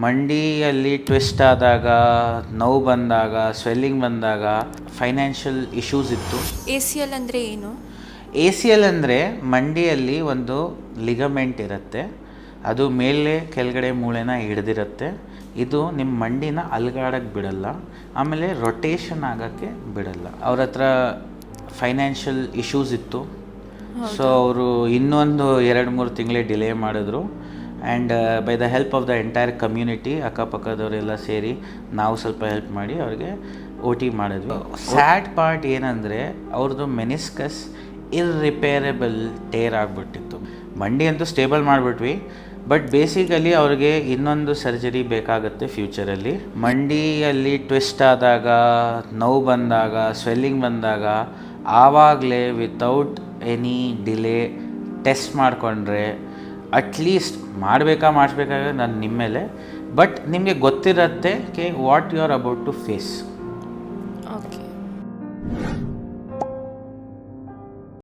ಮಂಡಿಯಲ್ಲಿ twist ಆದಾಗ, ನೋವು ಬಂದಾಗ, ಸ್ವೆಲ್ಲಿಂಗ್ ಬಂದಾಗ ಫೈನಾನ್ಷಿಯಲ್ ಇಶ್ಯೂಸ್ ಇತ್ತು. ACL ಅಂದರೆ ಏನು? ACL ಅಂದರೆ ಮಂಡಿಯಲ್ಲಿ ಒಂದು ಲಿಗಮೆಂಟ್ ಇರುತ್ತೆ, ಅದು ಮೇಲೆ ಕೆಳಗಡೆ ಮೂಳೆನ ಹಿಡ್ದಿರುತ್ತೆ. ಇದು ನಿಮ್ಮ ಮಂಡಿನ ಅಲ್ಗಾಡಕ್ಕೆ ಬಿಡಲ್ಲ, ಆಮೇಲೆ ರೊಟೇಷನ್ ಆಗೋಕ್ಕೆ ಬಿಡಲ್ಲ. ಅವ್ರ ಹತ್ರ ಫೈನಾನ್ಷಿಯಲ್ ಇಶ್ಯೂಸ್ ಇತ್ತು. ಸೊ ಅವರು ಇನ್ನೊಂದು 2-3 ತಿಂಗಳೇ ಡಿಲೇ ಮಾಡಿದ್ರು. And by the help of the entire community, ಅಕ್ಕಪಕ್ಕದವರೆಲ್ಲ ಸೇರಿ ನಾವು ಸ್ವಲ್ಪ ಹೆಲ್ಪ್ ಮಾಡಿ ಅವ್ರಿಗೆ OT ಮಾಡಿದ್ವಿ. ಸ್ಯಾಡ್ ಪಾರ್ಟ್ ಏನಂದರೆ ಅವ್ರದ್ದು ಮೆನಿಸ್ಕಸ್ ಇರ್ರಿಪೇರೆಬಲ್ ಟೇರ್ ಆಗಿಬಿಟ್ಟಿತ್ತು. ಮಂಡಿ ಅಂತೂ ಸ್ಟೇಬಲ್ ಮಾಡಿಬಿಟ್ವಿ, ಬಟ್ ಬೇಸಿಕಲಿ ಅವ್ರಿಗೆ ಇನ್ನೊಂದು ಸರ್ಜರಿ ಬೇಕಾಗುತ್ತೆ ಫ್ಯೂಚರಲ್ಲಿ. ಮಂಡಿಯಲ್ಲಿ ಟ್ವಿಸ್ಟ್ ಆದಾಗ, ನೋವು ಬಂದಾಗ, ಸ್ವೆಲ್ಲಿಂಗ್ ಬಂದಾಗ ಆವಾಗಲೇ ವಿತೌಟ್ ಎನಿ ಡಿಲೇ ಟೆಸ್ಟ್ ಮಾಡಿಕೊಂಡ್ರೆ ಅಟ್ಲೀಸ್ಟ್ ಮಾಡಿಸ್ಬೇಕಾಗ ನಾನು ನಿಮ್ಮ ಮೇಲೆ, ಬಟ್ ನಿಮಗೆ ಗೊತ್ತಿರುತ್ತೆ what you are about to face.